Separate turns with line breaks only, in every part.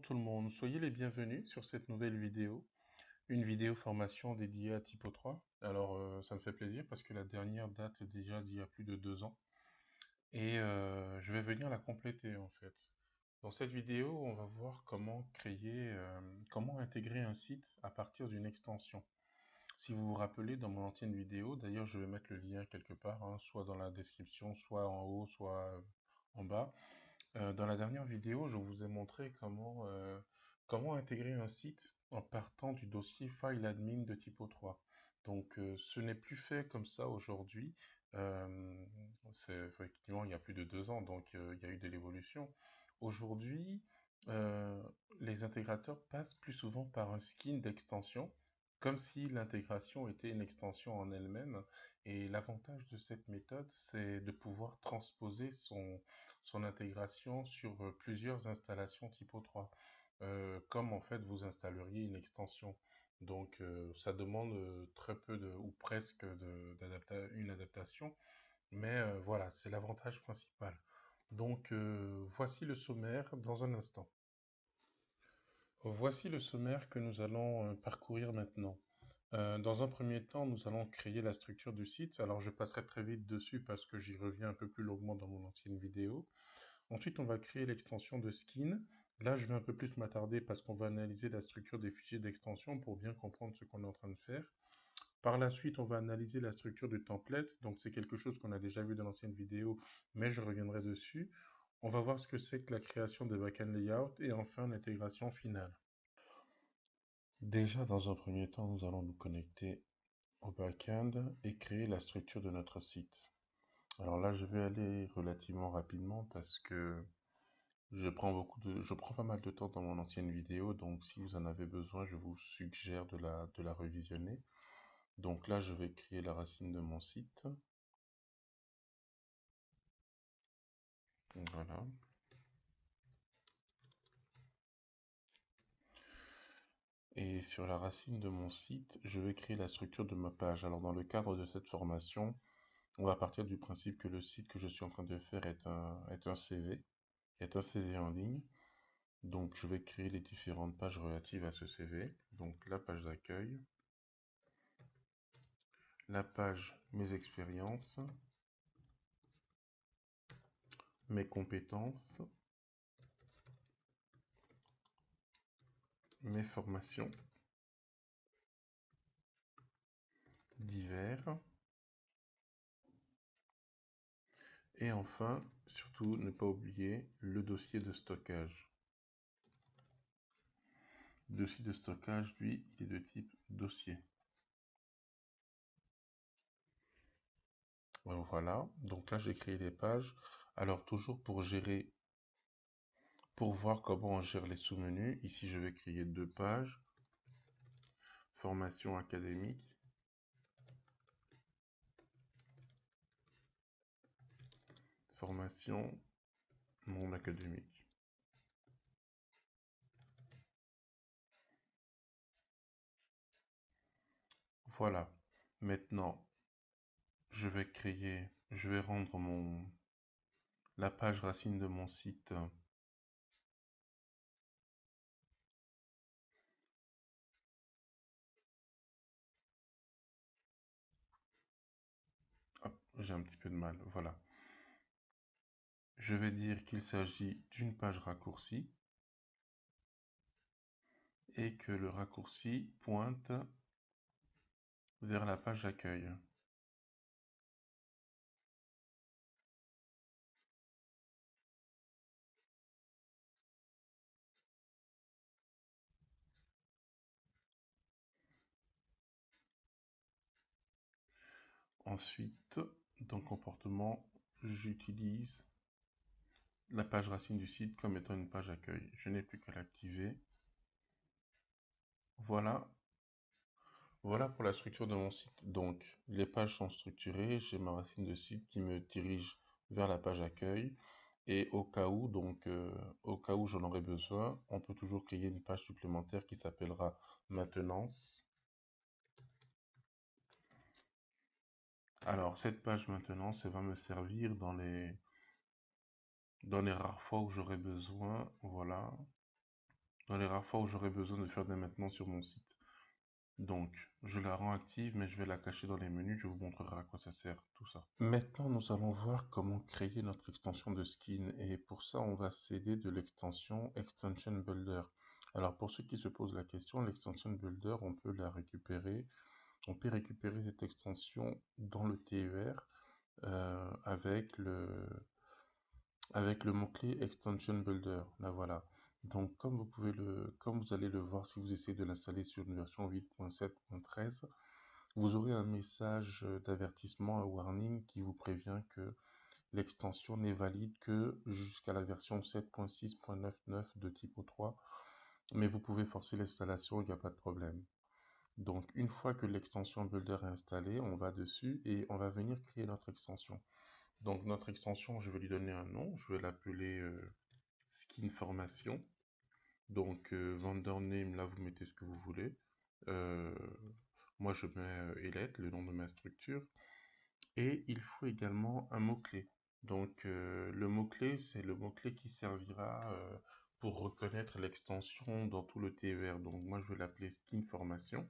tout le monde, soyez les bienvenus sur cette nouvelle vidéo, une vidéo formation dédiée à Typo 3. Alors ça me fait plaisir parce que la dernière date déjà d'il y a plus de 2 ans et je vais venir la compléter en fait. Dans cette vidéo, on va voir comment créer, comment intégrer un site à partir d'une extension. Si vous vous rappelez dans mon ancienne vidéo, d'ailleurs je vais mettre le lien quelque part, hein, soit dans la description, soit en haut, soit en bas. Dans la dernière vidéo, je vous ai montré comment intégrer un site en partant du dossier file admin de Typo 3. Donc, ce n'est plus fait comme ça aujourd'hui. Euh, Effectivement, il y a plus de 2 ans, donc il y a eu de l'évolution. Aujourd'hui, euh, les intégrateurs passent plus souvent par un skin d'extension, comme si l'intégration était une extension en elle-même. Et l'avantage de cette méthode, c'est de pouvoir transposer son intégration sur plusieurs installations Typo 3, comme en fait vous installeriez une extension. Donc ça demande très peu ou presque une adaptation, mais voilà, c'est l'avantage principal. Donc voici le sommaire dans un instant. Voici le sommaire que nous allons parcourir maintenant. Dans un premier temps, nous allons créer la structure du site. Alors je passerai très vite dessus parce que j'y reviens un peu plus longuement dans mon ancienne vidéo. Ensuite, on va créer l'extension de skin. Là, je vais un peu plus m'attarder parce qu'on va analyser la structure des fichiers d'extension pour bien comprendre ce qu'on est en train de faire. Par la suite, on va analyser la structure du template. Donc, c'est quelque chose qu'on a déjà vu dans l'ancienne vidéo, mais je reviendrai dessus. On va voir ce que c'est que la création des backend layouts et enfin l'intégration finale. Déjà, dans un premier temps, nous allons nous connecter au backend et créer la structure de notre site. Alors là, je vais aller relativement rapidement parce que je prends pas mal de temps dans mon ancienne vidéo, donc si vous en avez besoin, je vous suggère de la revisionner. Donc là, je vais créer la racine de mon site. Voilà. Et sur la racine de mon site, je vais créer la structure de ma page. Alors dans le cadre de cette formation, on va partir du principe que le site que je suis en train de faire est un CV, est un CV en ligne. Donc je vais créer les différentes pages relatives à ce CV. Donc la page d'accueil, la page mes expériences, mes compétences, mes formations, divers, et enfin, surtout ne pas oublier le dossier de stockage. Le dossier de stockage, lui, il est de type dossier. Voilà, donc là j'ai créé les pages. Alors toujours pour gérer, pour voir comment on gère les sous-menus, ici je vais créer 2 pages. Formation académique. Formation non académique. Voilà. Maintenant, je vais rendre la page racine de mon site. Hop, j'ai un petit peu de mal. Voilà. Je vais dire qu'il s'agit d'une page raccourcie et que le raccourci pointe vers la page accueil. Ensuite, dans comportement, j'utilise la page racine du site comme étant une page accueil. Je n'ai plus qu'à l'activer. Voilà. Voilà pour la structure de mon site. Donc, les pages sont structurées. J'ai ma racine de site qui me dirige vers la page accueil. Et au cas où, au cas où j'en aurais besoin, on peut toujours créer une page supplémentaire qui s'appellera maintenance. Alors, cette page maintenance, elle va me servir dans les rares fois où j'aurai besoin, voilà, dans les rares fois où j'aurai besoin de faire des maintenances sur mon site. Donc, je la rends active, mais je vais la cacher dans les menus. Je vous montrerai à quoi ça sert, tout ça. Maintenant, nous allons voir comment créer notre extension de skin. Et pour ça, on va s'aider de l'extension Extension Builder. Alors, pour ceux qui se posent la question, l'extension Builder, on peut la récupérer. On peut récupérer cette extension dans le TER avec le mot-clé Extension Builder. Là, voilà. Donc, comme vous allez le voir si vous essayez de l'installer sur une version 8.7.13, vous aurez un message d'avertissement, un warning qui vous prévient que l'extension n'est valide que jusqu'à la version 7.6.99 de Typo 3, mais vous pouvez forcer l'installation, il n'y a pas de problème. Donc, une fois que l'extension Builder est installée, on va dessus et on va venir créer notre extension. Donc, notre extension, je vais lui donner un nom, je vais l'appeler Skin Formation. Donc, vendor name, là, vous mettez ce que vous voulez. Moi, je mets Elette, le nom de ma structure. Et il faut également un mot-clé. Donc, le mot-clé, c'est le mot-clé qui servira pour reconnaître l'extension dans tout le TER. Donc, moi, je vais l'appeler Skin Formation.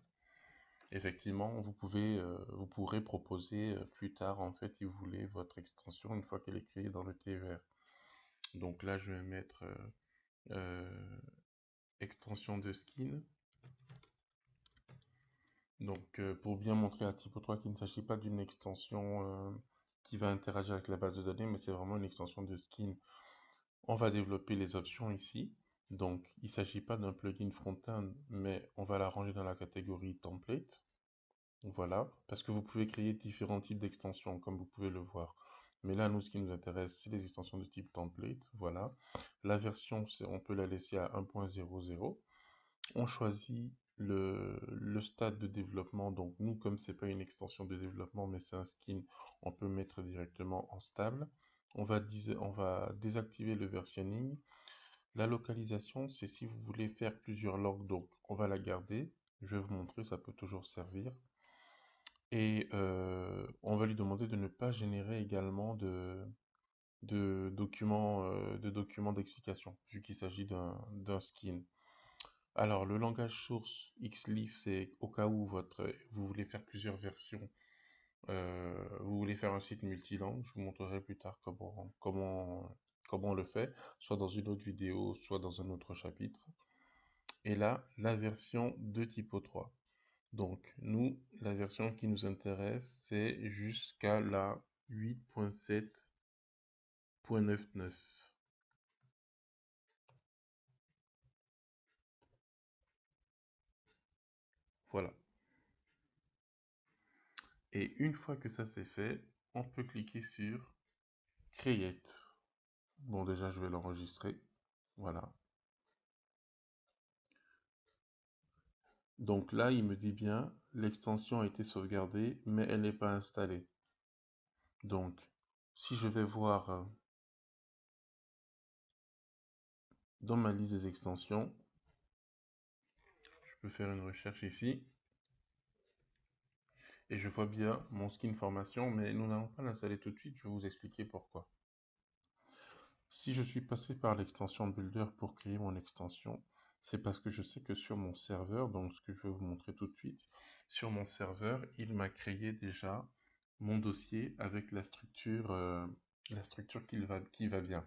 Effectivement, vous pourrez proposer plus tard, en fait, si vous voulez, votre extension une fois qu'elle est créée dans le TER. Donc là, je vais mettre extension de skin. Donc, pour bien montrer à Typo 3 qu'il ne s'agit pas d'une extension qui va interagir avec la base de données, mais c'est vraiment une extension de skin. On va développer les options ici. Donc, il ne s'agit pas d'un plugin front-end, mais on va la ranger dans la catégorie template. Voilà, parce que vous pouvez créer différents types d'extensions, comme vous pouvez le voir. Mais là, nous, ce qui nous intéresse, c'est les extensions de type template. Voilà. La version, on peut la laisser à 1.00. On choisit le stade de développement. Donc, nous, comme c'est pas une extension de développement, mais c'est un skin, on peut mettre directement en stable. On va désactiver le versionning. La localisation, c'est si vous voulez faire plusieurs logs, donc on va la garder. Je vais vous montrer, ça peut toujours servir. Et on va lui demander de ne pas générer également de documents d'explication, vu qu'il s'agit d'un skin. Alors, le langage source Xleaf, c'est au cas où vous voulez faire plusieurs versions, vous voulez faire un site multilangue. Je vous montrerai plus tard comment on le fait, soit dans une autre vidéo, soit dans un autre chapitre. Et là, la version de Typo 3. Donc, nous, la version qui nous intéresse, c'est jusqu'à la 8.7.99. Voilà. Et une fois que ça c'est fait, on peut cliquer sur Create. Bon, déjà, je vais l'enregistrer. Voilà. Donc là, il me dit bien, l'extension a été sauvegardée, mais elle n'est pas installée. Donc, si je vais voir dans ma liste des extensions, je peux faire une recherche ici. Et je vois bien mon skin formation, mais nous n'allons pas l'installer tout de suite, je vais vous expliquer pourquoi. Si je suis passé par l'extension Builder pour créer mon extension, c'est parce que je sais que sur mon serveur, donc ce que je vais vous montrer tout de suite, sur mon serveur, il m'a créé déjà mon dossier avec la structure qui va bien.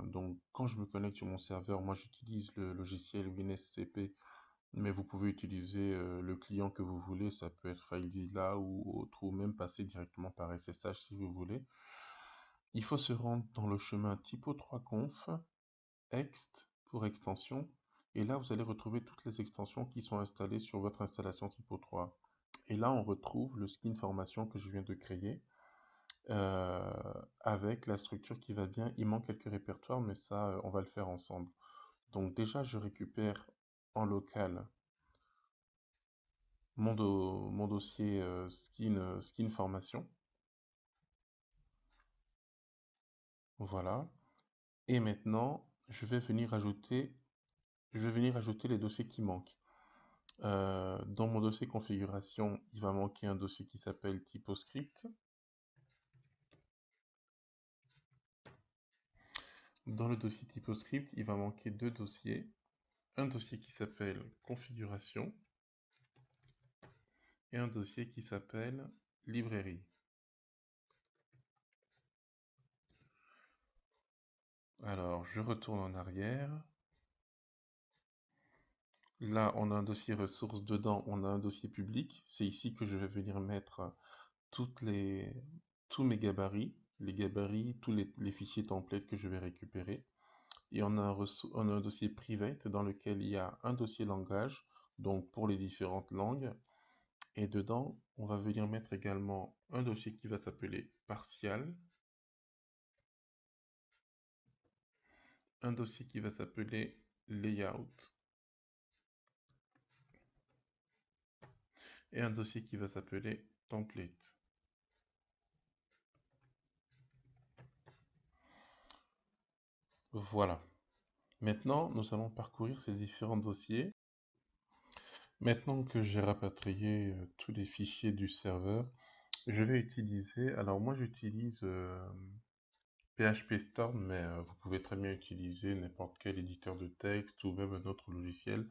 Donc quand je me connecte sur mon serveur, moi j'utilise le logiciel WinSCP, mais vous pouvez utiliser le client que vous voulez, ça peut être FileZilla ou autre, ou même passer directement par SSH si vous voulez. Il faut se rendre dans le chemin typo3conf, ext pour extension, et là vous allez retrouver toutes les extensions qui sont installées sur votre installation Typo 3. Et là on retrouve le skin formation que je viens de créer, avec la structure qui va bien. Il manque quelques répertoires, mais ça on va le faire ensemble. Donc déjà je récupère en local mon dossier skin formation. Voilà. Et maintenant, je vais venir ajouter les dossiers qui manquent. Dans mon dossier configuration, il va manquer un dossier qui s'appelle TypoScript. Dans le dossier TypoScript, il va manquer deux dossiers. un dossier qui s'appelle configuration et un dossier qui s'appelle librairie. Alors, je retourne en arrière. Là, on a un dossier ressources. Dedans, on a un dossier public. C'est ici que je vais venir mettre toutes tous mes gabarits, les gabarits, tous les fichiers templates que je vais récupérer. Et on a on a un dossier private dans lequel il y a un dossier langage, donc pour les différentes langues. Et dedans, on va venir mettre également un dossier qui va s'appeler partial, un dossier qui va s'appeler layout et un dossier qui va s'appeler template. Voilà. Maintenant, nous allons parcourir ces différents dossiers. Maintenant que j'ai rapatrié tous les fichiers du serveur, je vais utiliser, alors moi j'utilise PHP Storm, mais vous pouvez très bien utiliser n'importe quel éditeur de texte ou même un autre logiciel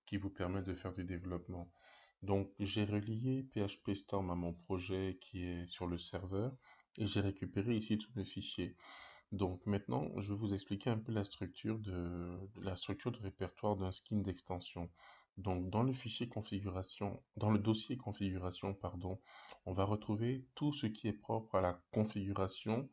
qui vous permet de faire du développement. Donc j'ai relié PHP Storm à mon projet qui est sur le serveur et j'ai récupéré ici tous mes fichiers. Donc maintenant, je vais vous expliquer un peu la structure de répertoire d'un skin d'extension. Donc dans le fichier configuration, dans le dossier configuration, pardon, on va retrouver tout ce qui est propre à la configuration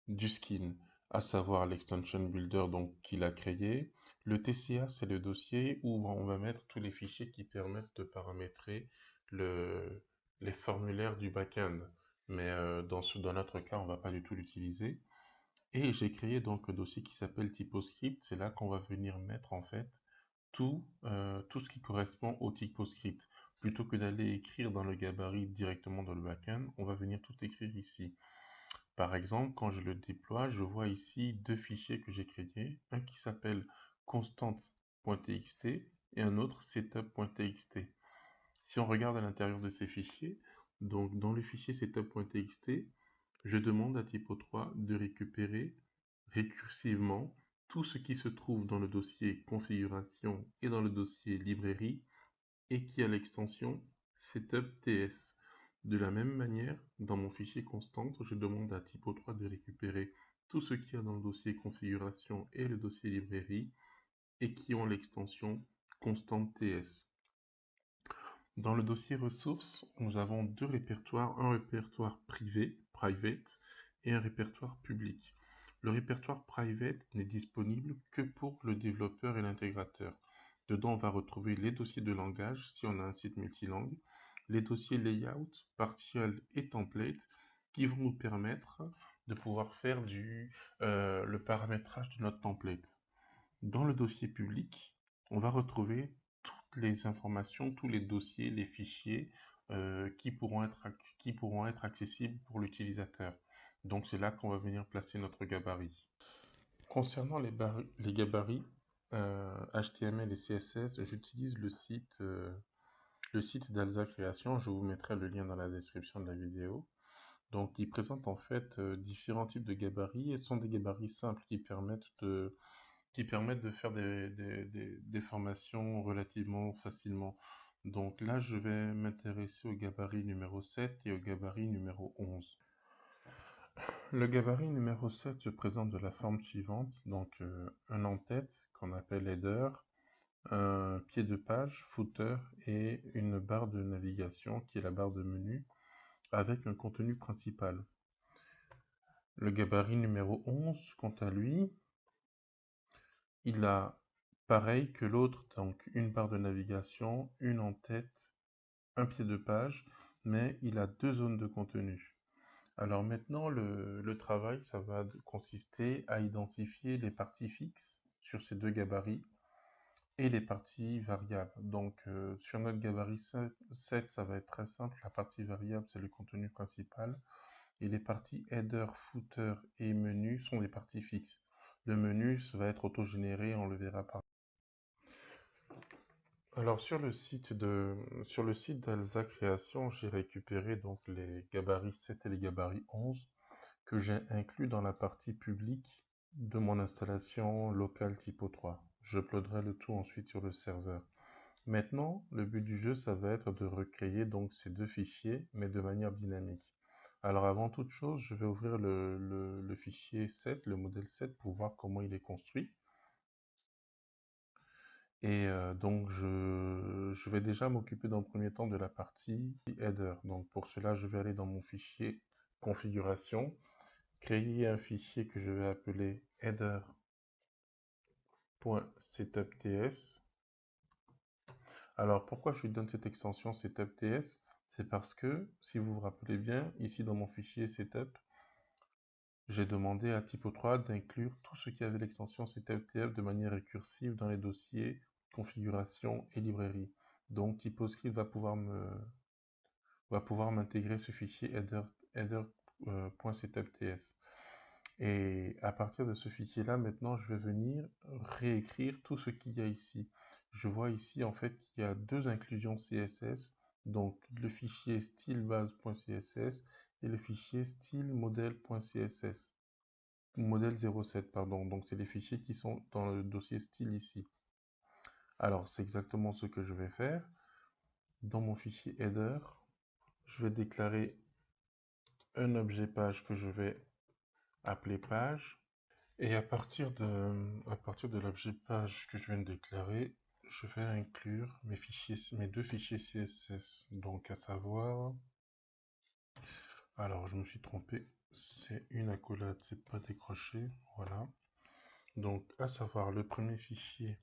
du skin, à savoir l'extension builder donc qu'il a créé. Le TCA, c'est le dossier où on va mettre tous les fichiers qui permettent de paramétrer les formulaires du backend. Mais dans notre cas, on ne va pas du tout l'utiliser. Et j'ai créé donc un dossier qui s'appelle typoscript. C'est là qu'on va venir mettre en fait tout ce qui correspond au typoscript. Plutôt que d'aller écrire dans le gabarit directement dans le backend, on va venir tout écrire ici. Par exemple, quand je le déploie, je vois ici deux fichiers que j'ai créés, un qui s'appelle constant.txt et un autre setup.txt. Si on regarde à l'intérieur de ces fichiers, donc dans le fichier setup.txt, je demande à Typo3 de récupérer récursivement tout ce qui se trouve dans le dossier configuration et dans le dossier librairie et qui a l'extension setup.ts. De la même manière, dans mon fichier constant, je demande à Typo3 de récupérer tout ce qu'il y a dans le dossier configuration et le dossier librairie et qui ont l'extension constant.ts. Dans le dossier ressources, nous avons deux répertoires, un répertoire privé, private, et un répertoire public. Le répertoire private n'est disponible que pour le développeur et l'intégrateur. Dedans, on va retrouver les dossiers de langage, si on a un site multilangue, les dossiers layout, partial et template, qui vont nous permettre de pouvoir faire le paramétrage de notre template. Dans le dossier public, on va retrouver toutes les informations, tous les dossiers, les fichiers qui pourront être accessibles pour l'utilisateur. Donc c'est là qu'on va venir placer notre gabarit. Concernant les gabarits HTML et CSS, j'utilise le site d'Alza Création. Je vous mettrai le lien dans la description de la vidéo. Donc, il présente en fait différents types de gabarits et ce sont des gabarits simples qui permettent de faire des formations relativement facilement. Donc là, je vais m'intéresser au gabarit numéro 7 et au gabarit numéro 11. Le gabarit numéro 7 se présente de la forme suivante, donc un en-tête qu'on appelle header, un pied de page, footer et une barre de navigation qui est la barre de menu avec un contenu principal. Le gabarit numéro 11, quant à lui, il a pareil que l'autre, donc une barre de navigation, une en-tête, un pied de page, mais il a deux zones de contenu. Alors maintenant, le travail, ça va consister à identifier les parties fixes sur ces deux gabarits et les parties variables. Donc sur notre gabarit 7, ça va être très simple. La partie variable, c'est le contenu principal. Et les parties header, footer et menu sont des parties fixes. Le menu ça va être autogénéré, on le verra par. Alors sur le site d'Alza Création, j'ai récupéré donc les gabarits 7 et les gabarits 11 que j'ai inclus dans la partie publique de mon installation locale Typo3. j'uploaderai le tout ensuite sur le serveur. Maintenant, le but du jeu, ça va être de recréer donc ces deux fichiers, mais de manière dynamique. Alors avant toute chose, je vais ouvrir le fichier 7, le modèle 7, pour voir comment il est construit. Et donc, je vais déjà m'occuper dans le premier temps de la partie header. Donc, pour cela, je vais aller dans mon fichier configuration, créer un fichier que je vais appeler header.setupts. Alors, pourquoi je lui donne cette extension setupts? C'est parce que, si vous vous rappelez bien, ici dans mon fichier setup, j'ai demandé à Typo3 d'inclure tout ce qui avait l'extension setupts de manière récursive dans les dossiers configuration et librairie. Donc TypoScript va pouvoir m'intégrer ce fichier header.setupts. Et à partir de ce fichier-là, maintenant, je vais venir réécrire tout ce qu'il y a ici. Je vois ici, en fait, qu'il y a deux inclusions CSS. Donc, le fichier stylebase.css et le fichier stylemodel.css. Modèle 07, pardon. Donc, c'est les fichiers qui sont dans le dossier style ici. Alors, c'est exactement ce que je vais faire. Dans mon fichier header, je vais déclarer un objet page que je vais appeler page. Et à partir de l'objet page que je viens de déclarer, je vais inclure mes deux fichiers CSS. Donc, à savoir, alors je me suis trompé, c'est une accolade, c'est pas décroché, voilà. Donc, à savoir le premier fichier.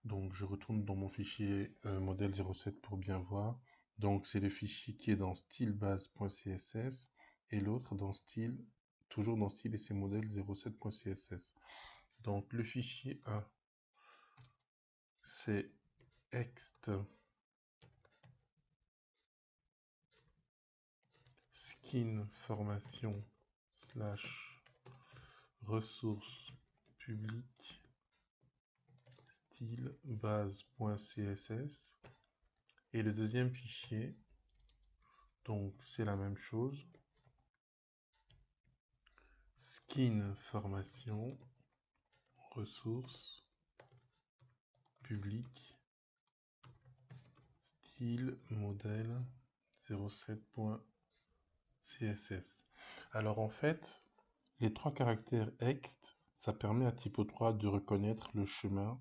Donc, je retourne dans mon fichier modèle 07 pour bien voir. Donc, c'est le fichier qui est dans stylebase.css et l'autre dans style, toujours dans style et c'est modèle 07.css. Donc, le fichier A, c'est ext skin formation slash ressources publiques style base.css. Et le deuxième fichier, donc c'est la même chose, skin formation ressources publiques style modèle 07.css. Alors en fait, les trois caractères ext, ça permet à Typo3 de reconnaître le chemin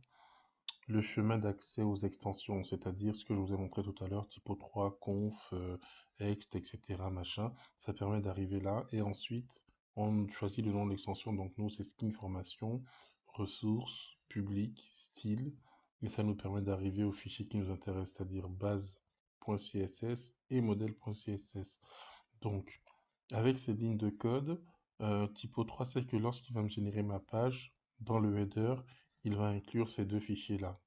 d'accès aux extensions, c'est-à-dire ce que je vous ai montré tout à l'heure, Typo3, conf, ext, etc. machin. Ça permet d'arriver là et ensuite on choisit le nom de l'extension. Donc nous c'est skin formation, ressources, public, style, et ça nous permet d'arriver au fichier qui nous intéresse, c'est-à-dire base.css et modèle.css. Donc avec ces lignes de code, Typo3 sait que lorsqu'il va me générer ma page, dans le header, il va inclure ces deux fichiers-là.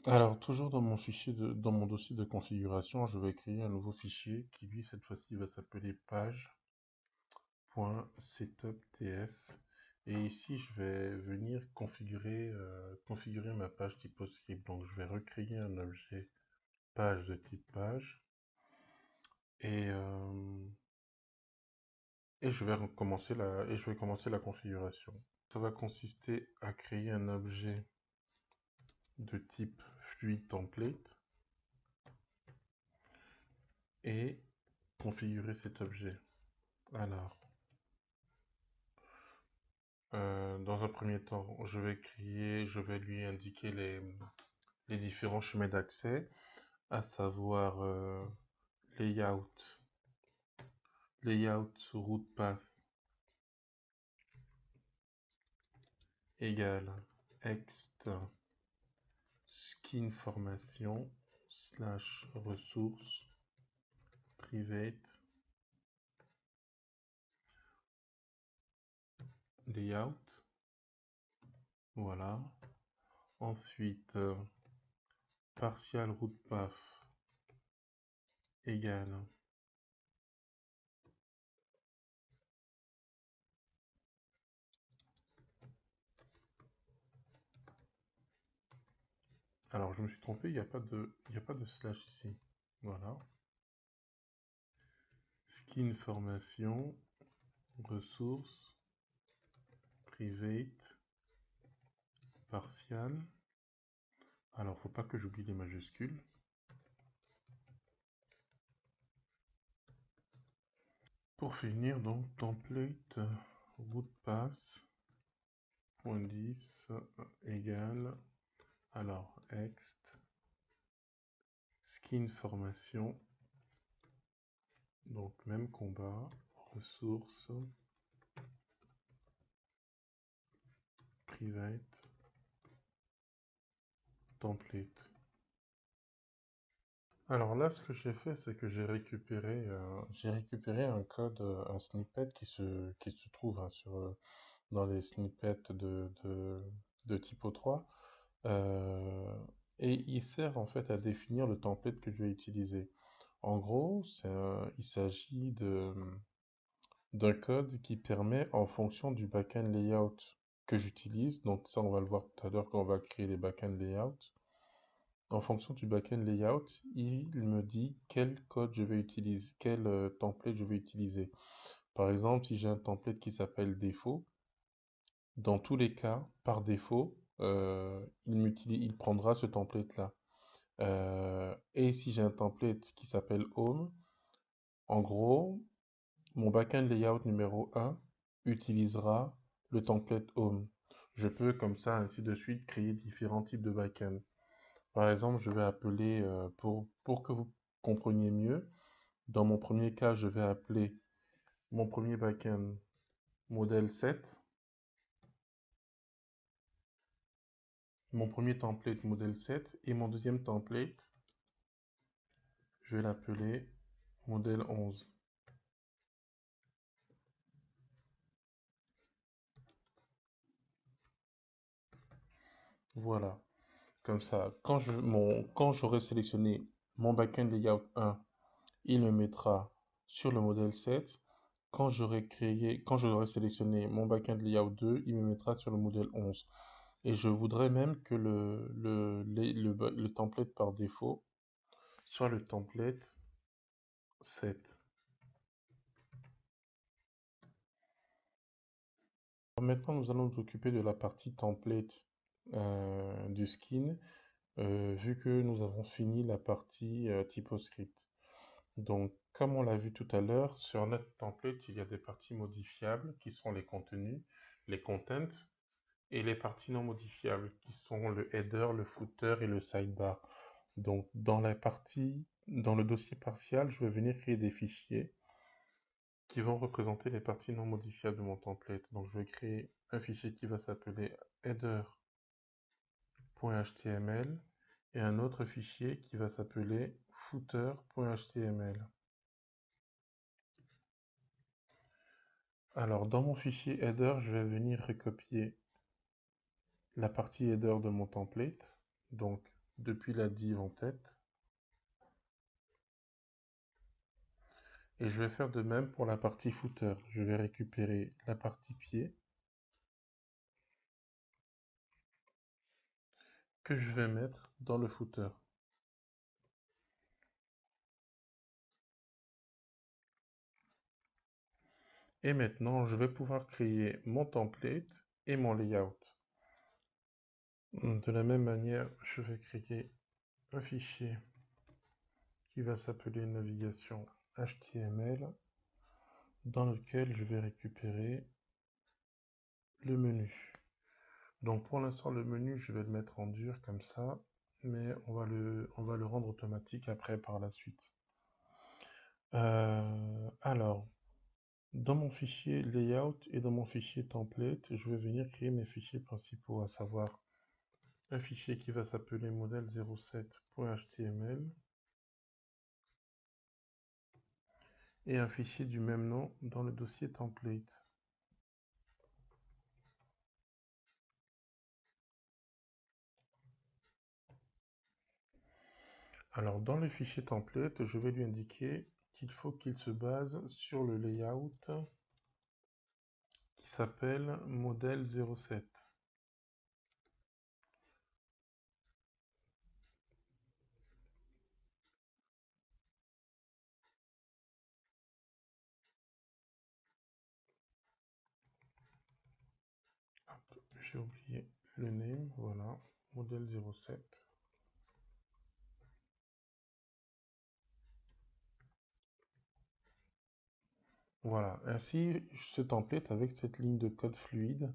Alors, toujours dans mon dans mon dossier de configuration, je vais créer un nouveau fichier qui, lui, cette fois-ci, va s'appeler page.setupts. Et ici, je vais venir configurer ma page TypoScript. Donc, je vais recréer un objet page de type page. Et, je vais commencer la configuration. Ça va consister à créer un objet de type fluid template et configurer cet objet. Alors, dans un premier temps, je vais lui indiquer les différents chemins d'accès, à savoir layout, route path égale ext skin formation slash ressources private layout. Voilà. Ensuite, partial route path égale alors je me suis trompé, il n'y a pas de slash ici. Voilà. Skin formation ressources private partial. Alors, faut pas que j'oublie les majuscules. Pour finir, donc, template root pass .10 égale, alors, ext skin formation, donc même combat, ressources, private, template. Alors là, ce que j'ai fait, c'est que j'ai récupéré un code, un snippet qui se trouve hein, dans les snippets de Typo 3. euh, et il sert en fait à définir le template que je vais utiliser. En gros, il s'agit d'un code qui permet, en fonction du backend layout que j'utilise, donc ça on va le voir tout à l'heure quand on va créer les backend layouts, en fonction du backend layout, il me dit quel code je vais utiliser, quel template je vais utiliser. Par exemple, si j'ai un template qui s'appelle défaut, dans tous les cas, par défaut, il prendra ce template-là. Et si j'ai un template qui s'appelle home, en gros, mon backend layout numéro 1 utilisera le template home. Je peux comme ça, ainsi de suite, créer différents types de backend. Par exemple, je vais appeler, pour que vous compreniez mieux, dans mon premier cas, je vais appeler mon premier backend modèle 7, mon premier template modèle 7 et mon deuxième template, je vais l'appeler modèle 11. Voilà. Comme ça, quand j'aurai sélectionné mon backend layout 1, il me mettra sur le modèle 7. Quand j'aurai sélectionné mon backend layout 2, il me mettra sur le modèle 11. Et je voudrais même que le template par défaut soit le template 7. Maintenant, nous allons nous occuper de la partie template du skin, vu que nous avons fini la partie typoscript. Donc, comme on l'a vu tout à l'heure, sur notre template, il y a des parties modifiables qui sont les contenus, les contents, et les parties non modifiables qui sont le header, le footer et le sidebar. Donc, dans le dossier partial, je vais venir créer des fichiers qui vont représenter les parties non modifiables de mon template. Donc, je vais créer un fichier qui va s'appeler header.html et un autre fichier qui va s'appeler footer.html. Alors, dans mon fichier header, je vais venir recopier la partie header de mon template, donc depuis la div en tête. Et je vais faire de même pour la partie footer. Je vais récupérer la partie pied que je vais mettre dans le footer. Et maintenant, je vais pouvoir créer mon template et mon layout. De la même manière, je vais créer un fichier qui va s'appeler navigation HTML dans lequel je vais récupérer le menu. Donc pour l'instant, le menu, je vais le mettre en dur comme ça, mais on va le rendre automatique après par la suite. Alors, dans mon fichier layout et dans mon fichier template, je vais venir créer mes fichiers principaux, à savoir un fichier qui va s'appeler modèle07.html et un fichier du même nom dans le dossier template. Alors, dans le fichier template, je vais lui indiquer qu'il faut qu'il se base sur le layout qui s'appelle modèle07. j'ai oublié le name, voilà, modèle 07. Voilà, ainsi ce template avec cette ligne de code fluide,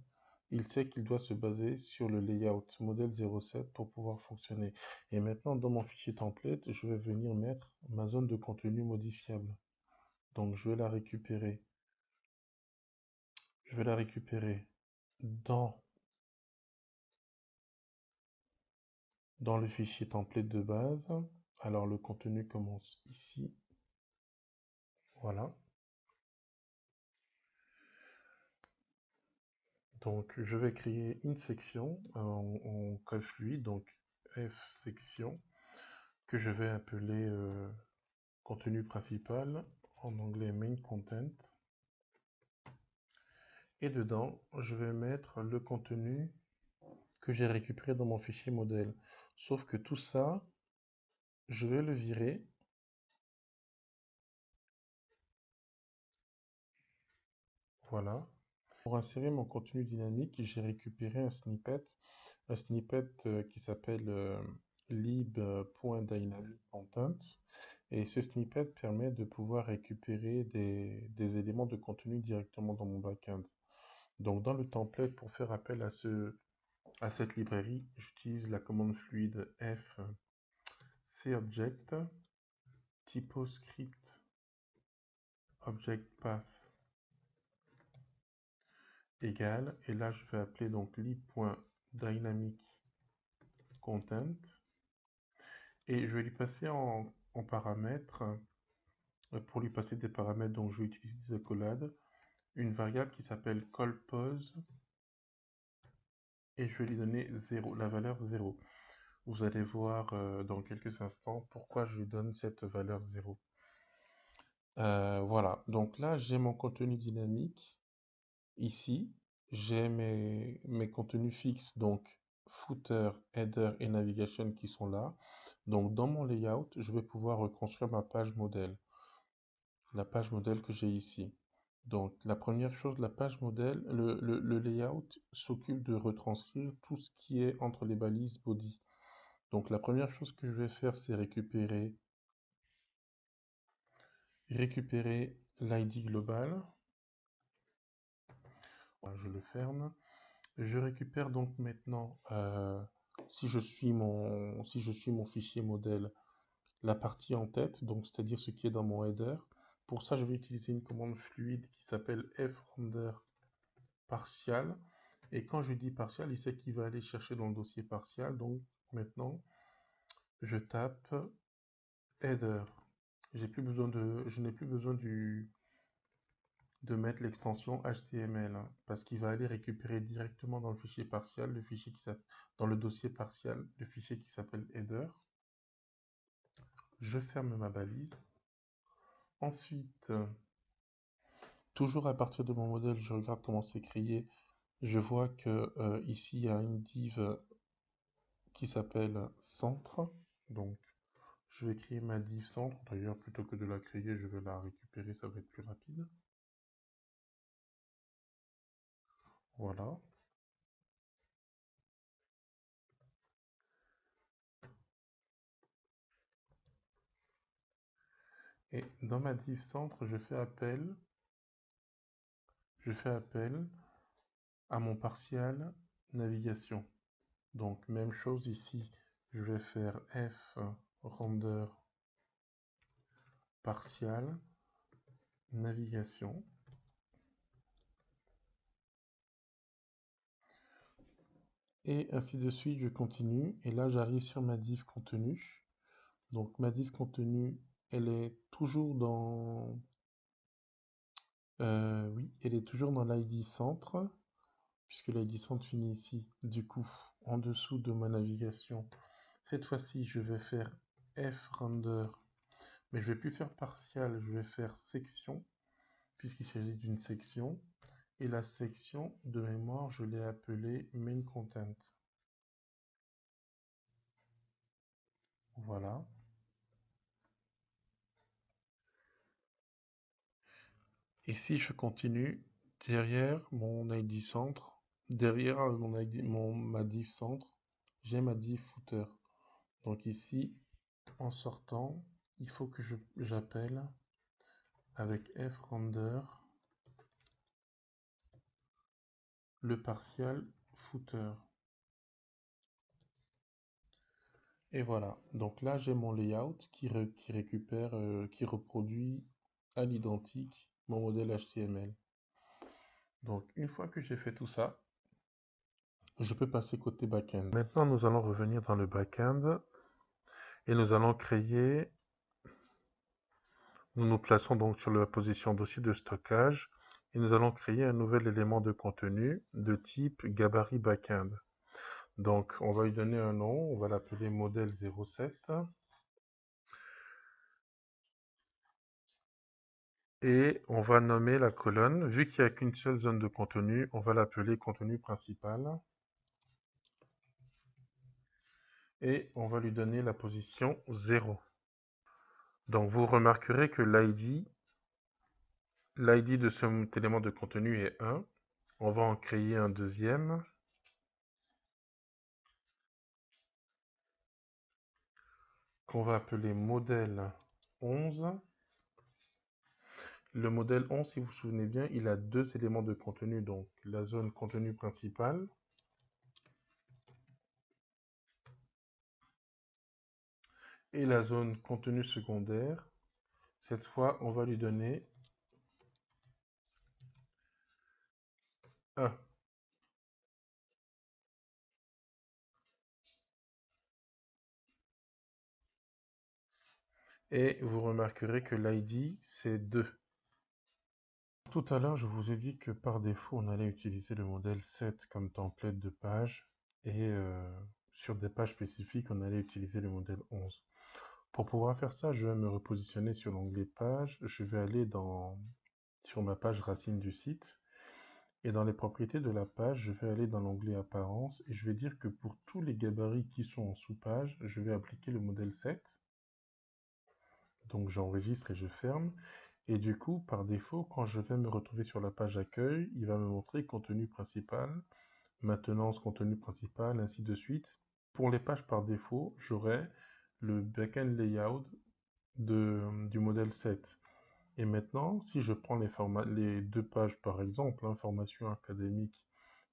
il sait qu'il doit se baser sur le layout modèle 07 pour pouvoir fonctionner. Et maintenant, dans mon fichier template, je vais venir mettre ma zone de contenu modifiable. Donc je vais la récupérer. Je vais la récupérer dans le fichier template de base. Alors le contenu commence ici. Voilà. Donc je vais créer une section en code fluide, donc F section, que je vais appeler contenu principal, en anglais main content. Et dedans, je vais mettre le contenu que j'ai récupéré dans mon fichier modèle. Sauf que tout ça, je vais le virer. Voilà. Pour insérer mon contenu dynamique, j'ai récupéré un snippet qui s'appelle lib.dynamiccontent. Et ce snippet permet de pouvoir récupérer des éléments de contenu directement dans mon backend. Donc dans le template, pour faire appel à cette librairie, j'utilise la commande fluide f cobject typoscript object path égale, et là je vais appeler donc lib.dynamiccontent et je vais lui passer en paramètres, pour lui passer des paramètres, donc je vais utiliser accolade, une variable qui s'appelle callPose et je vais lui donner 0, la valeur 0. Vous allez voir dans quelques instants pourquoi je lui donne cette valeur 0. Voilà, donc là j'ai mon contenu dynamique. Ici, j'ai mes contenus fixes, donc footer, header et navigation qui sont là. Donc dans mon layout, je vais pouvoir reconstruire ma page modèle, la page modèle que j'ai ici. Donc la première chose, la page modèle, le layout s'occupe de retranscrire tout ce qui est entre les balises body. Donc la première chose que je vais faire, c'est récupérer l'ID global. Voilà, je le ferme. Je récupère donc maintenant, si je suis mon fichier modèle, la partie en tête, donc c'est-à-dire ce qui est dans mon header. Pour ça, je vais utiliser une commande fluide qui s'appelle frender partial. Et quand je dis partial, il sait qu'il va aller chercher dans le dossier partial. Donc maintenant, je tape header. Je n'ai plus besoin de mettre l'extension HTML, hein, parce qu'il va aller récupérer directement dans le fichier partial, dans le dossier partial, le fichier qui s'appelle header. Je ferme ma balise. Ensuite, toujours à partir de mon modèle, je regarde comment c'est créé. Je vois que ici il y a une div qui s'appelle centre. Donc je vais créer ma div centre. D'ailleurs, plutôt que de la créer, je vais la récupérer, ça va être plus rapide. Voilà. Et dans ma div centre, je fais appel à mon partial navigation. Donc même chose ici, je vais faire f render partial navigation. Et ainsi de suite, je continue. Et là, j'arrive sur ma div contenu. Donc ma div contenu, elle est toujours dans... oui, elle est toujours dans l'ID centre, puisque l'ID centre finit ici. Du coup, en dessous de ma navigation, cette fois-ci, je vais faire frender, mais je vais plus faire partial, je vais faire section, puisqu'il s'agit d'une section. Et la section, de mémoire, je l'ai appelée main content. Voilà. Et si je continue, derrière mon ID centre, derrière ma div centre, j'ai ma div footer. Donc ici, en sortant, il faut que j'appelle avec frender le partial footer. Et voilà. Donc là, j'ai mon layout qui récupère, qui reproduit à l'identique mon modèle HTML. Donc une fois que j'ai fait tout ça, je peux passer côté backend. Maintenant, nous allons revenir dans le backend et nous allons créer. Nous nous plaçons donc sur la position dossier de stockage et nous allons créer un nouvel élément de contenu de type gabarit backend. Donc, on va lui donner un nom, on va l'appeler modèle 07 et on va nommer la colonne. Vu qu'il n'y a qu'une seule zone de contenu, on va l'appeler contenu principal et on va lui donner la position 0. Donc, vous remarquerez que l'ID de cet élément de contenu est 1. On va en créer un deuxième qu'on va appeler modèle 11. Le modèle 11, si vous vous souvenez bien, il a deux éléments de contenu, donc la zone contenu principal et la zone contenu secondaire. Cette fois, on va lui donner 1. Et vous remarquerez que l'ID, c'est 2. Tout à l'heure, je vous ai dit que par défaut, on allait utiliser le modèle 7 comme template de page et sur des pages spécifiques, on allait utiliser le modèle 11. Pour pouvoir faire ça, je vais me repositionner sur l'onglet page. Je vais aller sur ma page racine du site. Et dans les propriétés de la page, je vais aller dans l'onglet apparence et je vais dire que pour tous les gabarits qui sont en sous-page, je vais appliquer le modèle 7. Donc j'enregistre et je ferme. Et du coup, par défaut, quand je vais me retrouver sur la page accueil, il va me montrer contenu principal, maintenance contenu principal, ainsi de suite. Pour les pages par défaut, j'aurai le backend layout du modèle 7. Et maintenant, si je prends les deux pages par exemple, formation académique,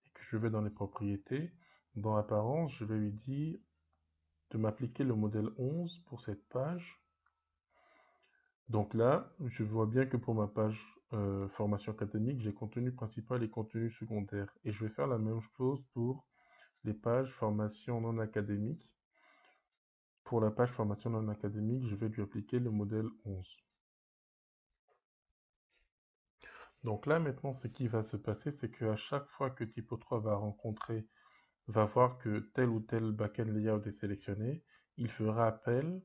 et que je vais dans les propriétés, dans apparence, je vais lui dire de m'appliquer le modèle 11 pour cette page. Donc là, je vois bien que pour ma page formation académique, j'ai contenu principal et contenu secondaire. Et je vais faire la même chose pour les pages formation non académique. Pour la page formation non académique, je vais lui appliquer le modèle 11. Donc là, maintenant, ce qui va se passer, c'est qu'à chaque fois que Typo3 va voir que tel ou tel backend layout est sélectionné, il fera appel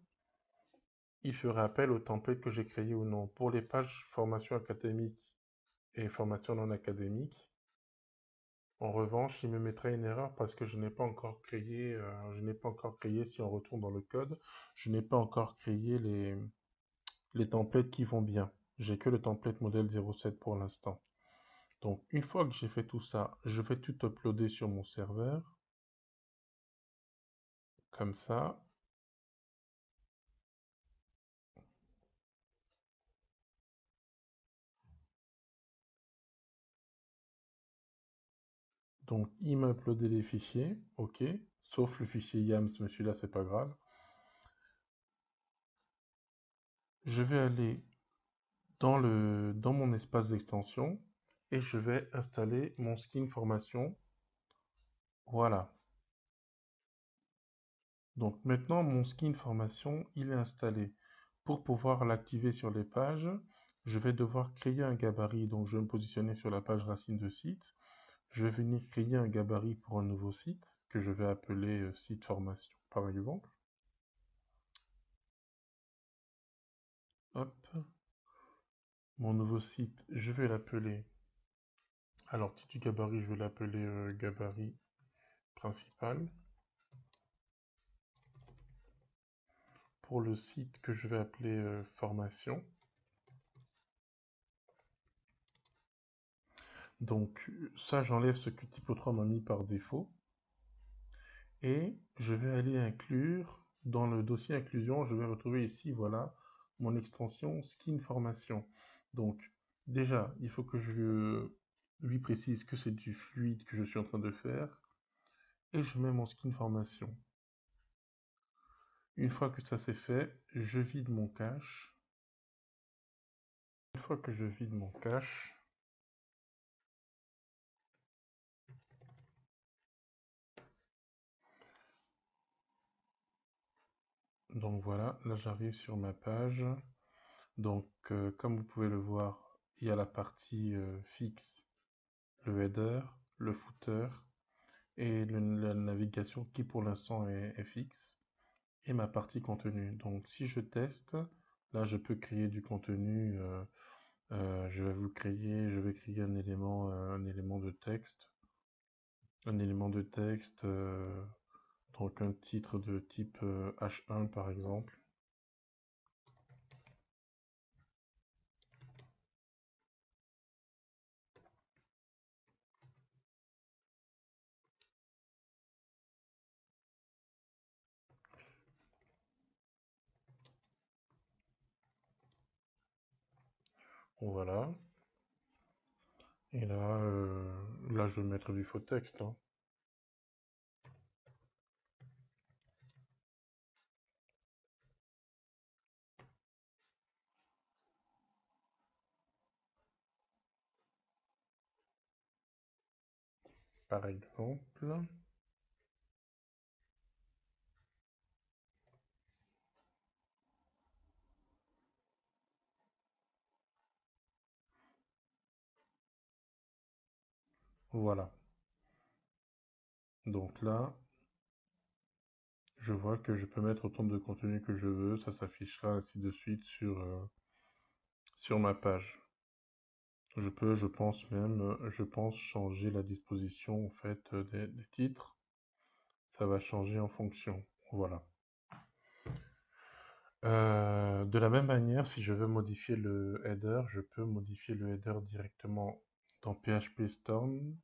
au template que j'ai créé ou non. Pour les pages formation académique et formation non académique, en revanche, il me mettra une erreur parce que je n'ai pas encore créé, si on retourne dans le code, je n'ai pas encore créé les templates qui vont bien. J'ai que le template modèle 07 pour l'instant. Donc, une fois que j'ai fait tout ça, je vais tout uploader sur mon serveur, comme ça. Donc, il m'a uploadé les fichiers, ok, sauf le fichier YAML, mais celui-là, c'est pas grave. Je vais aller dans mon espace d'extension et je vais installer mon skin formation. Voilà. Donc maintenant, mon skin formation, il est installé. Pour pouvoir l'activer sur les pages, je vais devoir créer un gabarit. Donc je vais me positionner sur la page racine de site. Je vais venir créer un gabarit pour un nouveau site que je vais appeler site formation, par exemple. Hop. Mon nouveau site, je vais l'appeler. Alors, titre du gabarit, je vais l'appeler gabarit principal. Pour le site que je vais appeler formation. Donc ça, j'enlève ce que typo 3 m'a mis par défaut. Et je vais aller inclure dans le dossier inclusion, je vais retrouver ici, voilà, mon extension skin formation. Donc déjà, il faut que je lui précise que c'est du fluide que je suis en train de faire. Et je mets mon skin formation. Une fois que ça c'est fait, je vide mon cache. Une fois que je vide mon cache, donc voilà, là j'arrive sur ma page. Donc comme vous pouvez le voir, il y a la partie fixe, le header, le footer et la navigation qui pour l'instant est fixe et ma partie contenu. Donc si je teste, là je peux créer du contenu. Je vais créer un élément de texte. Un élément de texte, donc un titre de type H1 par exemple. Voilà. Et là, là je vais mettre du faux texte, hein. Par exemple. Voilà. Donc là, je vois que je peux mettre autant de contenu que je veux. Ça s'affichera ainsi de suite sur ma page. Je peux, je pense même, je pense changer la disposition en fait des titres. Ça va changer en fonction. Voilà. De la même manière, si je veux modifier le header, je peux modifier le header directement dans PHP Storm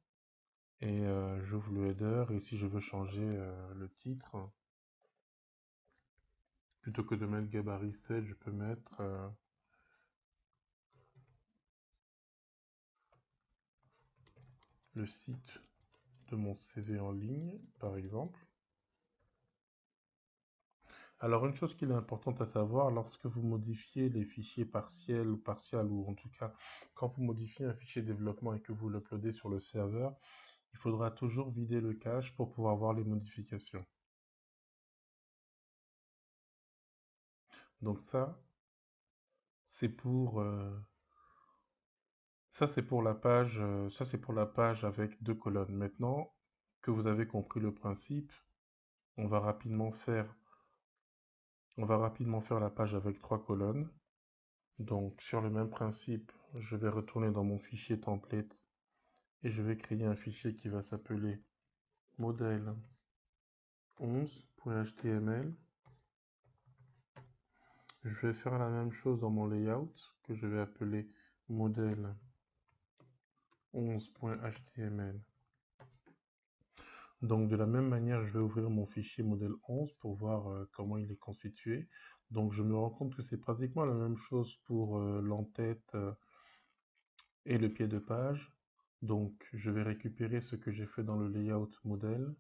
et j'ouvre le header et si je veux changer le titre, plutôt que de mettre gabarit 7, je peux mettre le site de mon CV en ligne, par exemple. Alors, une chose qu'il est importante à savoir, lorsque vous modifiez les fichiers partiels ou partiels, ou en tout cas, quand vous modifiez un fichier développement et que vous l'uploadez sur le serveur, il faudra toujours vider le cache pour pouvoir voir les modifications. Donc c'est pour, c'est pour la page, ça c'est pour la page avec deux colonnes. Maintenant que vous avez compris le principe, on va rapidement faire, on va rapidement faire la page avec trois colonnes. Donc sur le même principe, je vais retourner dans mon fichier template et je vais créer un fichier qui va s'appeler modèle 11.html. Je vais faire la même chose dans mon layout que je vais appeler modèle 11.html. Donc de la même manière, je vais ouvrir mon fichier modèle 11 pour voir comment il est constitué. Donc je me rends compte que c'est pratiquement la même chose pour l'entête et le pied de page. Donc je vais récupérer ce que j'ai fait dans le layout modèle.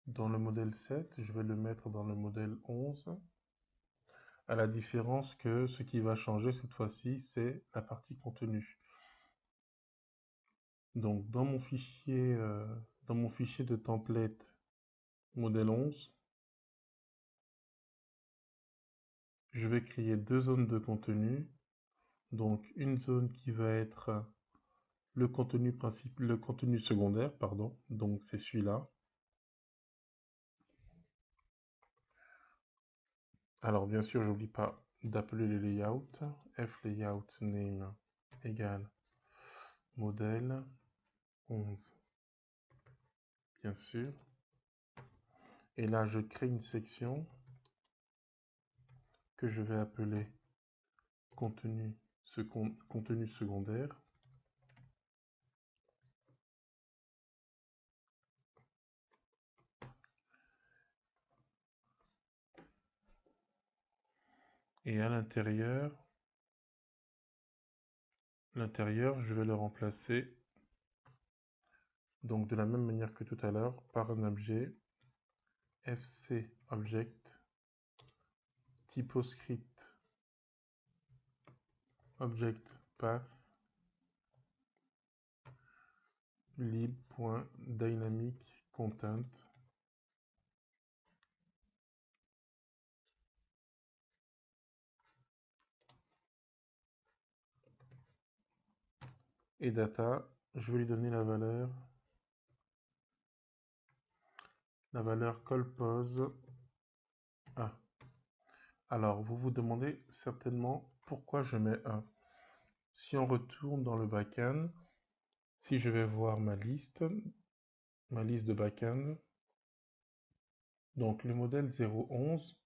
Dans le modèle 7, je vais le mettre dans le modèle 11. À la différence que ce qui va changer cette fois-ci, c'est la partie contenu. Donc dans mon fichier de template modèle 11, je vais créer deux zones de contenu. Donc une zone qui va être le contenu principal, le contenu secondaire, pardon. Donc c'est celui-là. Alors bien sûr, j'oublie pas d'appeler les layouts. Flayout name égale modèle 11. Bien sûr. Et là, je crée une section que je vais appeler contenu ce contenu secondaire. Et à l'intérieur, je vais le remplacer, donc de la même manière que tout à l'heure, par un objet fc object typoscript object path lib.dynamic content et data. Je vais lui donner la valeur colpose 1. Alors, vous vous demandez certainement pourquoi je mets 1. Si on retourne dans le backend, si je vais voir ma liste de backend, donc le modèle 0.11,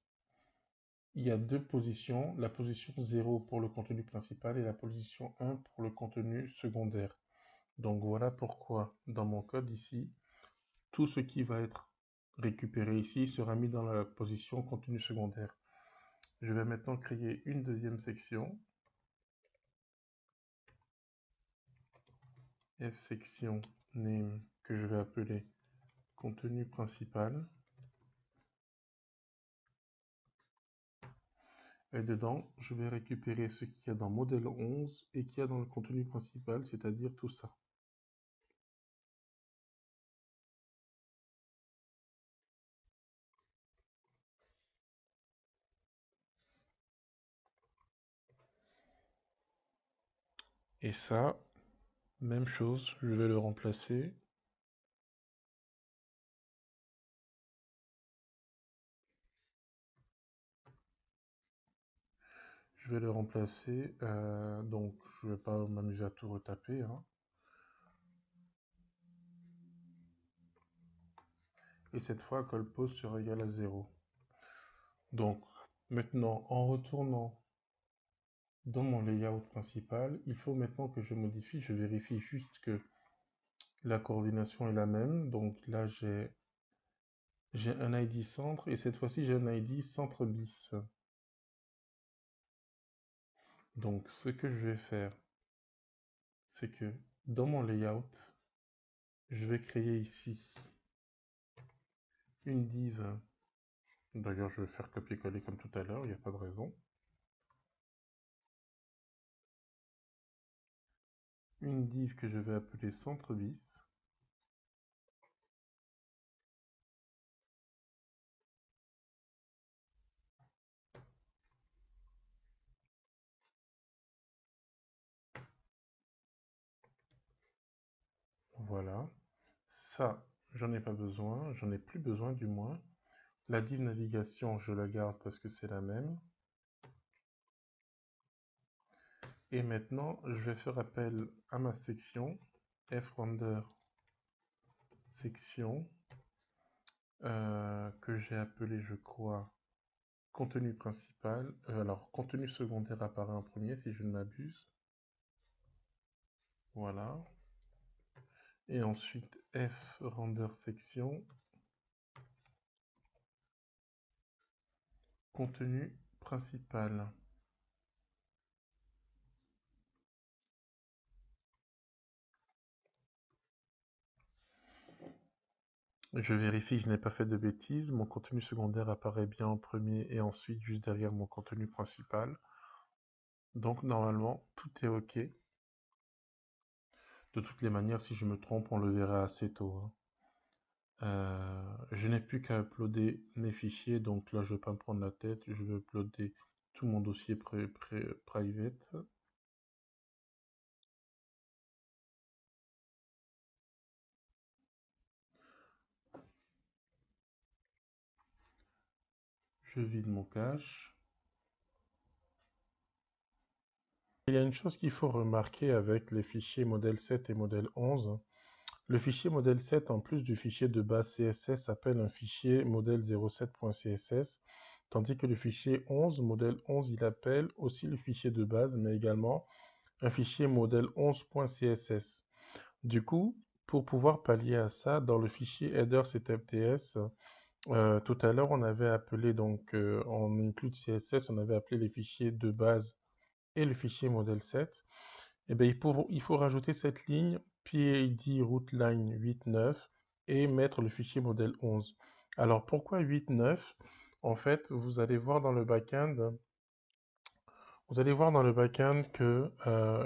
il y a deux positions, la position 0 pour le contenu principal et la position 1 pour le contenu secondaire. Donc voilà pourquoi dans mon code ici, tout ce qui va être récupéré ici sera mis dans la position contenu secondaire. Je vais maintenant créer une deuxième section, fsection name, que je vais appeler contenu principal. Et dedans, je vais récupérer ce qu'il y a dans modèle 11 et qu'il y a dans le contenu principal, c'est-à-dire tout ça. Et ça, même chose, je vais le remplacer. Donc je vais pas m'amuser à tout retaper, hein. Et cette fois, colpose sera égal à 0. Donc maintenant, en retournant dans mon layout principal, il faut maintenant que je modifie, je vérifie juste que la coordination est la même. Donc là, j'ai un ID centre et cette fois-ci, j'ai un ID centre bis. Donc ce que je vais faire, c'est que dans mon layout, je vais créer ici une div. D'ailleurs, je vais faire copier-coller comme tout à l'heure, il n'y a pas de raison. Une div que je vais appeler centre bis. Voilà. Ça, j'en ai pas besoin, j'en ai plus besoin du moins. La div navigation, je la garde parce que c'est la même. Et maintenant, je vais faire appel à ma section, frender section, que j'ai appelé, je crois, contenu principal. Alors, contenu secondaire apparaît en premier, si je ne m'abuse. Voilà. Et ensuite, frender section, contenu principal. Je vérifie que je n'ai pas fait de bêtises. Mon contenu secondaire apparaît bien en premier et ensuite juste derrière mon contenu principal. Donc normalement, tout est OK. De toutes les manières, si je me trompe, on le verra assez tôt, hein. Je n'ai plus qu'à uploader mes fichiers, donc là je ne vais pas me prendre la tête. Je vais uploader tout mon dossier private. Je vide mon cache. Il y a une chose qu'il faut remarquer avec les fichiers modèle 7 et modèle 11. Le fichier modèle 7, en plus du fichier de base CSS, s'appelle un fichier modèle 07.css. tandis que le fichier 11, modèle 11, il appelle aussi le fichier de base, mais également un fichier modèle 11.css. Du coup, pour pouvoir pallier à ça, dans le fichier header setupts, tout à l'heure, on avait appelé, donc en include CSS, on avait appelé les fichiers de base et le fichier modèle 7. Et bien, il faut rajouter cette ligne PID routeline 8.9 et mettre le fichier modèle 11. Alors, pourquoi 8.9? En fait, vous allez voir dans le backend que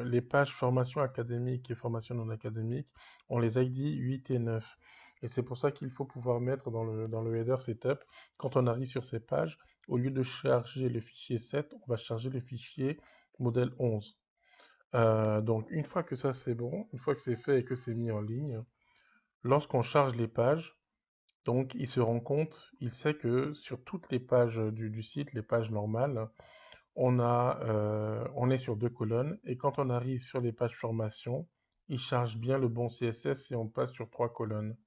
les pages formation académique et formation non académique, on les ID 8 et 9. Et c'est pour ça qu'il faut pouvoir mettre dans le header setup, quand on arrive sur ces pages, au lieu de charger le fichier 7, on va charger le fichier modèle 11. Donc une fois que ça c'est bon, une fois que c'est fait et que c'est mis en ligne, lorsqu'on charge les pages, donc il se rend compte, il sait que sur toutes les pages du site, les pages normales, on est sur 2 colonnes et quand on arrive sur les pages formation, il charge bien le bon CSS et on passe sur 3 colonnes.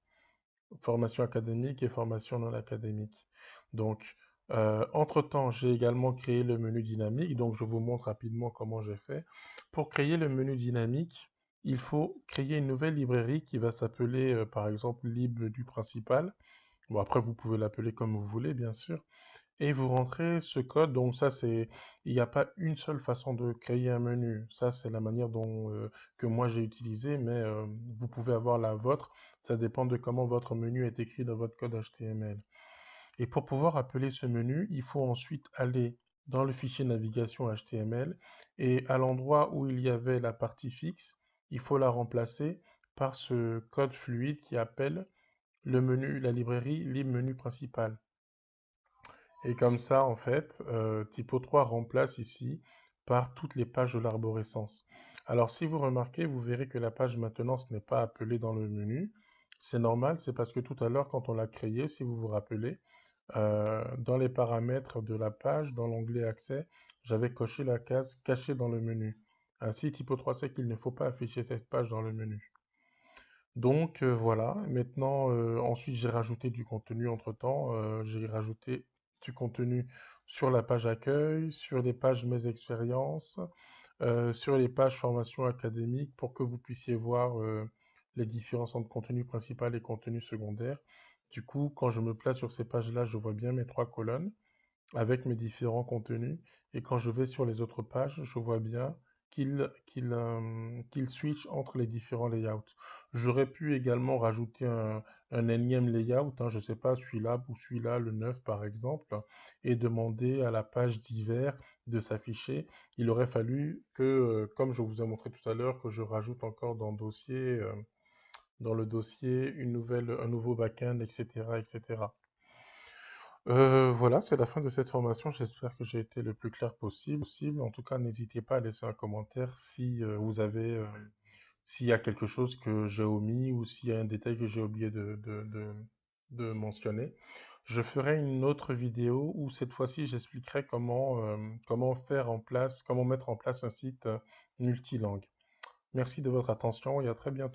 Formation académique et formation non académique. Donc, entre-temps, j'ai également créé le menu dynamique. Donc, je vous montre rapidement comment j'ai fait. Pour créer le menu dynamique, il faut créer une nouvelle librairie qui va s'appeler, par exemple, lib du principal. Bon, après, vous pouvez l'appeler comme vous voulez, bien sûr. Et vous rentrez ce code. Donc, ça, il n'y a pas une seule façon de créer un menu. Ça, c'est la manière que moi j'ai utilisée, mais vous pouvez avoir la vôtre. Ça dépend de comment votre menu est écrit dans votre code HTML. Et pour pouvoir appeler ce menu, il faut ensuite aller dans le fichier navigation HTML et à l'endroit où il y avait la partie fixe, il faut la remplacer par ce code fluide qui appelle le menu, la librairie libmenu principal. Et comme ça, en fait, Typo 3 remplace ici par toutes les pages de l'arborescence. Alors, si vous remarquez, vous verrez que la page maintenance n'est pas appelée dans le menu. C'est normal, c'est parce que tout à l'heure, quand on l'a créé, si vous vous rappelez, dans les paramètres de la page, dans l'onglet accès, j'avais coché la case cachée dans le menu. Ainsi, Typo 3 sait qu'il ne faut pas afficher cette page dans le menu. Donc voilà, maintenant, ensuite j'ai rajouté du contenu entre-temps. J'ai rajouté du contenu sur la page accueil, sur les pages mes expériences, sur les pages formation académique pour que vous puissiez voir les différences entre contenu principal et contenu secondaire. Du coup, quand je me place sur ces pages-là, je vois bien mes 3 colonnes avec mes différents contenus. Et quand je vais sur les autres pages, je vois bien qu'il switch entre les différents layouts. J'aurais pu également rajouter un énième layout, hein, je ne sais pas, celui-là ou celui-là, le 9 par exemple, et demander à la page divers de s'afficher. Il aurait fallu que, comme je vous ai montré tout à l'heure, que je rajoute encore dans le dossier un nouveau backend, etc., etc. Voilà, c'est la fin de cette formation. J'espère que j'ai été le plus clair possible. En tout cas, n'hésitez pas à laisser un commentaire si s'il y a quelque chose que j'ai omis ou s'il y a un détail que j'ai oublié de mentionner. Je ferai une autre vidéo où cette fois-ci j'expliquerai comment mettre en place un site multilingue. Merci de votre attention et à très bientôt.